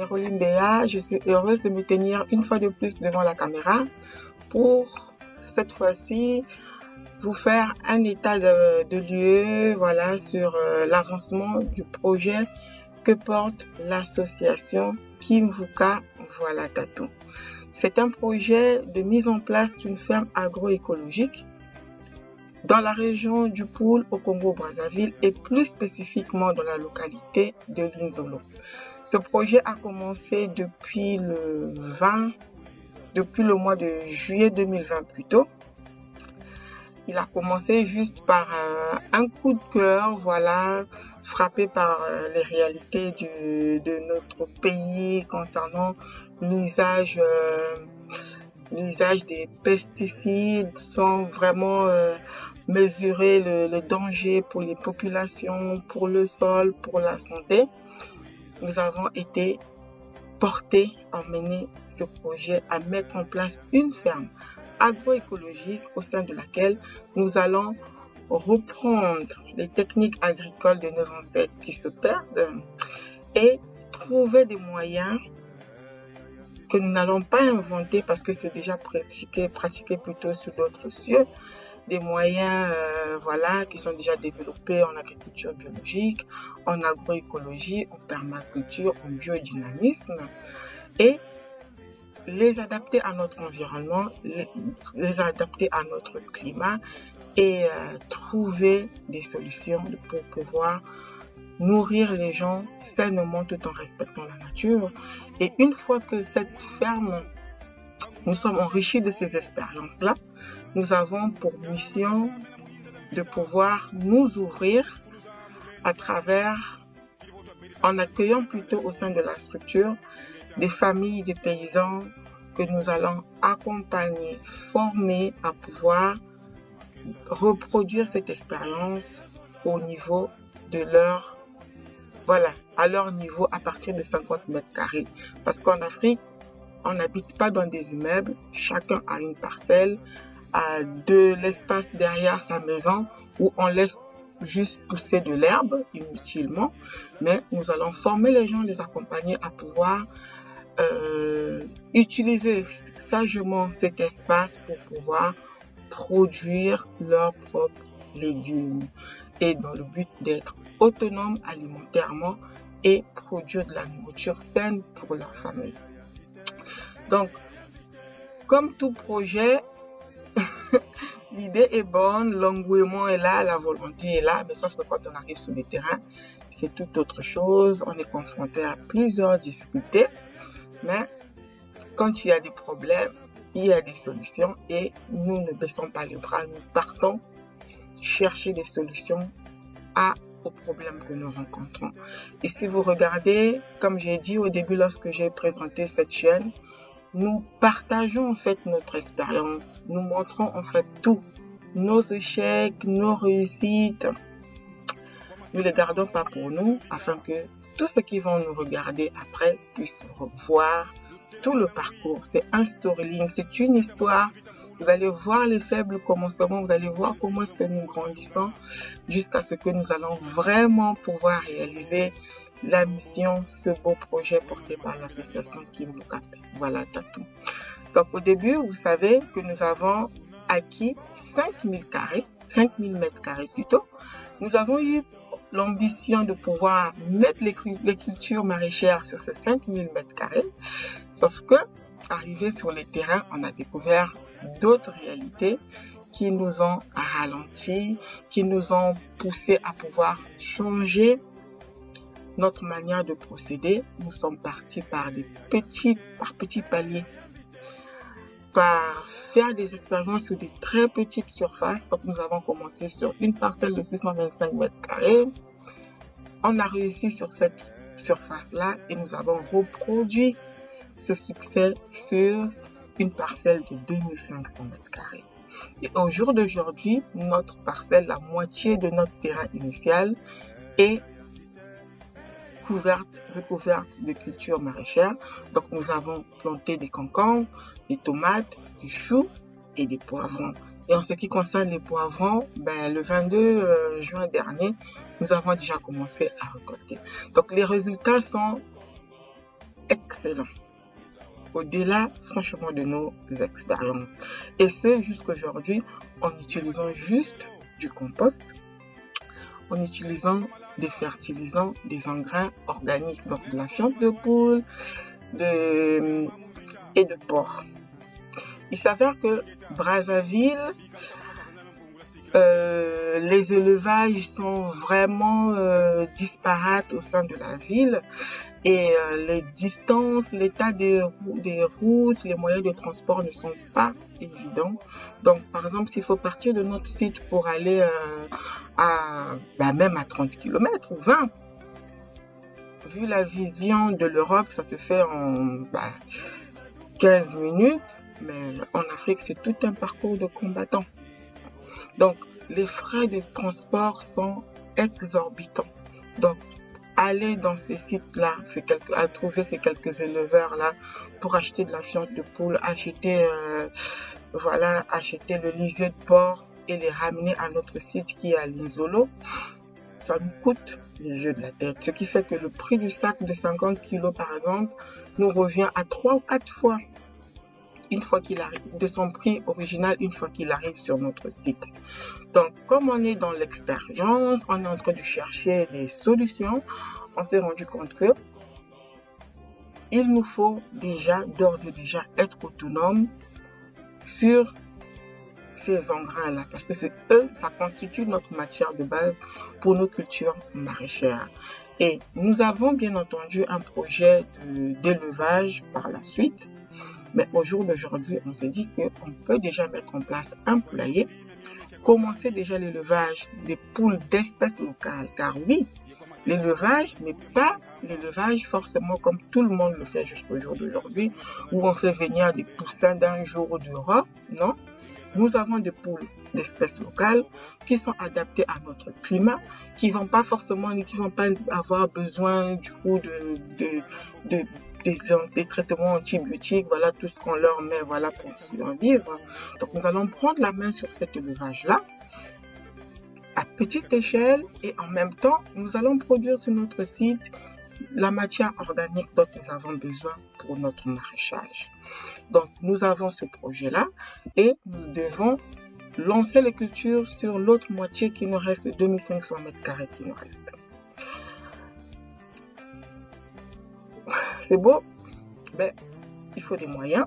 Cameroline Béa. Je suis heureuse de me tenir une fois de plus devant la caméra pour cette fois-ci vous faire un état de lieu, voilà, sur l'avancement du projet que porte l'association Kimvuka Voilà Tatou. C'est un projet de mise en place d'une ferme agroécologique dans la région du Poul au Congo-Brazzaville et plus spécifiquement dans la localité de Linzolo. Ce projet a commencé depuis le mois de juillet 2020 plutôt. Il a commencé juste par un coup de cœur, voilà, frappé par les réalités de notre pays concernant l'usage des pesticides sans vraiment mesurer le danger pour les populations, pour le sol, pour la santé. Nous avons été portés à mener ce projet, à mettre en place une ferme agroécologique au sein de laquelle nous allons reprendre les techniques agricoles de nos ancêtres qui se perdent et trouver des moyens que nous n'allons pas inventer parce que c'est déjà pratiqué plutôt sur d'autres cieux, des moyens voilà, qui sont déjà développés en agriculture biologique, en agroécologie, en permaculture, en biodynamisme, et les adapter à notre environnement, les adapter à notre climat et trouver des solutions pour pouvoir nourrir les gens sainement tout en respectant la nature. Et une fois que cette ferme, nous sommes enrichis de ces expériences-là, nous avons pour mission de pouvoir nous ouvrir en accueillant plutôt au sein de la structure des familles, des paysans que nous allons accompagner, former à pouvoir reproduire cette expérience au niveau de à leur niveau à partir de 50 mètres carrés. Parce qu'en Afrique, on n'habite pas dans des immeubles, chacun a une parcelle, a de l'espace derrière sa maison où on laisse juste pousser de l'herbe inutilement, mais nous allons former les gens, les accompagner à pouvoir utiliser sagement cet espace pour pouvoir produire leurs propres légumes et dans le but d'être autonomes alimentairement et produire de la nourriture saine pour leur famille. Donc, comme tout projet, l'idée est bonne, l'engouement est là, la volonté est là, mais sauf que quand on arrive sur le terrain, c'est tout autre chose. On est confronté à plusieurs difficultés, mais quand il y a des problèmes, il y a des solutions et nous ne baissons pas les bras, nous partons chercher des solutions aux problèmes que nous rencontrons. Et si vous regardez, comme j'ai dit au début lorsque j'ai présenté cette chaîne, nous partageons en fait notre expérience, nous montrons en fait tout, nos échecs, nos réussites. Nous ne les gardons pas pour nous afin que tous ceux qui vont nous regarder après puissent revoir tout le parcours. C'est un storyline, c'est une histoire. Vous allez voir les faibles commencements, vous allez voir comment est-ce que nous grandissons jusqu'à ce que nous allons vraiment pouvoir réaliser la mission, ce beau projet porté par l'association Kimvuka Voilà Tatou. Donc au début, vous savez que nous avons acquis 5000 mètres carrés plutôt. Nous avons eu l'ambition de pouvoir mettre les cultures maraîchères sur ces 5000 mètres carrés. Sauf que, arrivé sur les terrains, on a découvert d'autres réalités qui nous ont ralenti, qui nous ont poussé à pouvoir changer notre manière de procéder. Nous sommes partis par petits paliers, par faire des expériences sur des très petites surfaces. Donc nous avons commencé sur une parcelle de 625 mètres carrés. On a réussi sur cette surface-là et nous avons reproduit ce succès sur une parcelle de 2500 mètres carrés. Et au jour d'aujourd'hui, notre parcelle, la moitié de notre terrain initial, est recouverte de cultures maraîchères. Donc nous avons planté des concombres, des tomates, du chou et des poivrons. Et en ce qui concerne les poivrons, le 22 juin dernier, nous avons déjà commencé à récolter. Donc les résultats sont excellent. Au-delà, franchement, de nos expériences. Et ce, jusqu'aujourd'hui, en utilisant juste du compost, en utilisant des fertilisants, des engrais organiques, donc de la fiente de poule et de porc. Il s'avère que Brazzaville, les élevages sont vraiment disparates au sein de la ville et les distances, l'état des routes, les moyens de transport ne sont pas évidents. Donc, par exemple, s'il faut partir de notre site pour aller même à 30 km ou 20, vu la vision de l'Europe, ça se fait en 15 minutes, mais en Afrique, c'est tout un parcours de combattants. Donc, les frais de transport sont exorbitants. Donc, aller dans ces sites-là, à trouver ces quelques éleveurs-là pour acheter de la fiente de poule, acheter le lisier de porc et les ramener à notre site qui est à Linzolo, ça nous coûte les yeux de la tête. Ce qui fait que le prix du sac de 50 kg, par exemple, nous revient à 3 ou 4 fois une fois qu'il arrive, de son prix original une fois qu'il arrive sur notre site. Donc, comme on est dans l'expérience, on est en train de chercher des solutions, on s'est rendu compte que il nous faut d'ores et déjà être autonome sur ces engrais-là, parce que c'est eux, ça constitue notre matière de base pour nos cultures maraîchères. Et nous avons bien entendu un projet d'élevage par la suite. Mais au jour d'aujourd'hui, on s'est dit qu'on peut déjà mettre en place un poulailler, commencer déjà l'élevage des poules d'espèces locales. Car oui, l'élevage, mais pas l'élevage forcément comme tout le monde le fait jusqu'au jour d'aujourd'hui, où on fait venir des poussins d'un jour d'Europe. Non, nous avons des poules d'espèces locales qui sont adaptées à notre climat, qui vont pas avoir besoin du coup des traitements antibiotiques, voilà tout ce qu'on leur met, voilà, pour survivre. Donc nous allons prendre la main sur cet élevage-là à petite échelle et en même temps, nous allons produire sur notre site la matière organique dont nous avons besoin pour notre maraîchage. Donc nous avons ce projet-là et nous devons lancer les cultures sur l'autre moitié qui nous reste, 2500 m² qui nous reste. C'est beau, il faut des moyens.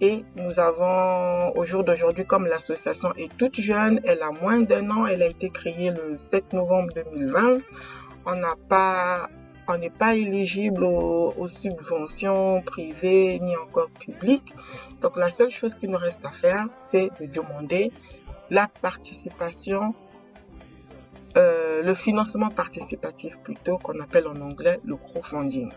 Et nous avons, au jour d'aujourd'hui, comme l'association est toute jeune, elle a moins d'1 an, elle a été créée le 7 novembre 2020. On n'est pas éligible aux subventions privées ni encore publiques. Donc la seule chose qu'il nous reste à faire, c'est de demander la participation, le financement participatif plutôt, qu'on appelle en anglais le crowdfunding.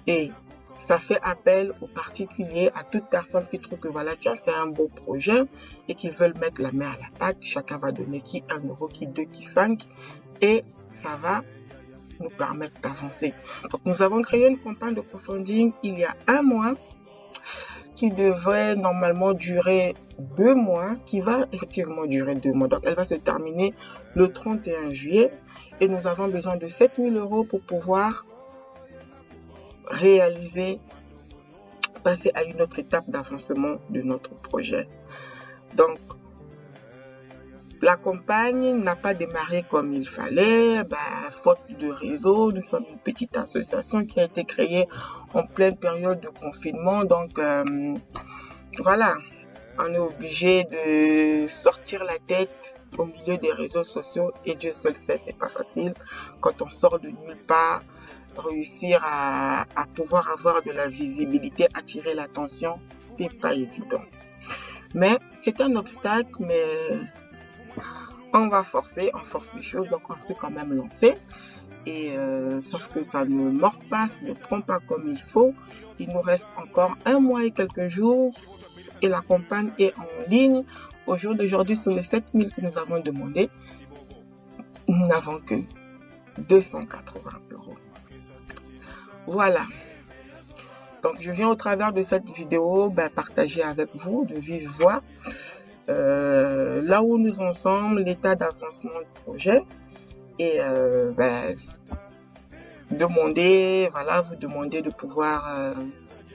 Et ça fait appel aux particuliers, à toute personne qui trouve que voilà, tiens, c'est un beau projet et qu'ils veulent mettre la main à la pâte. Chacun va donner qui 1 euro, qui 2, qui 5 et ça va nous permettre d'avancer. Donc, nous avons créé une campagne de crowdfunding il y a 1 mois qui devrait normalement durer 2 mois, qui va effectivement durer 2 mois. Donc, elle va se terminer le 31 juillet et nous avons besoin de 7 000 € pour pouvoir passer à une autre étape d'avancement de notre projet. Donc, la campagne n'a pas démarré comme il fallait, faute de réseau. Nous sommes une petite association qui a été créée en pleine période de confinement. Donc, voilà, on est obligé de sortir la tête au milieu des réseaux sociaux et Dieu seul sait, c'est pas facile quand on sort de nulle part. Réussir à pouvoir avoir de la visibilité, attirer l'attention, c'est pas évident. Mais c'est un obstacle, mais on va forcer, on force les choses, donc on s'est quand même lancé. Et sauf que ça ne mord pas, ça ne prend pas comme il faut. Il nous reste encore 1 mois et quelques jours et la campagne est en ligne. Au jour d'aujourd'hui, sur les 7 000 que nous avons demandé, nous n'avons que 280 €. Voilà, donc je viens au travers de cette vidéo partager avec vous de vive voix là où nous en sommes, l'état d'avancement du projet et demander, voilà, vous demander de pouvoir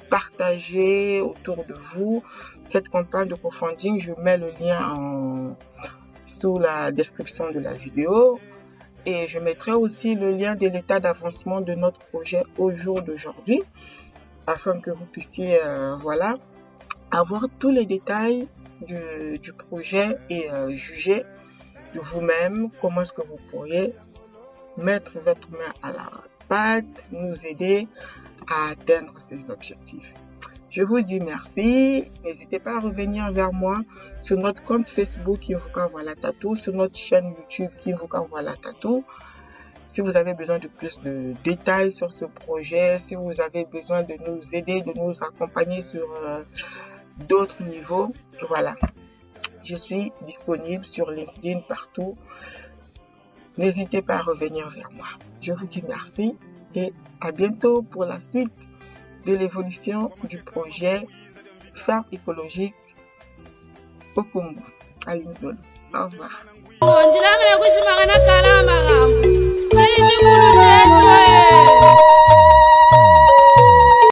partager autour de vous cette campagne de crowdfunding. Je mets le lien sous la description de la vidéo et je mettrai aussi le lien de l'état d'avancement de notre projet au jour d'aujourd'hui afin que vous puissiez voilà, avoir tous les détails du projet et juger de vous-même comment est-ce que vous pourriez mettre votre main à la pâte, nous aider à atteindre ces objectifs. Je vous dis merci. N'hésitez pas à revenir vers moi sur notre compte Facebook Kinvuka Voilà Tatou, sur notre chaîne YouTube Kinvuka Voilà Tatou. Si vous avez besoin de plus de détails sur ce projet, si vous avez besoin de nous aider, de nous accompagner sur d'autres niveaux, voilà. Je suis disponible sur LinkedIn partout. N'hésitez pas à revenir vers moi. Je vous dis merci et à bientôt pour la suite de l'évolution du projet Ferme écologique Okumbu à Linzolo. Au revoir.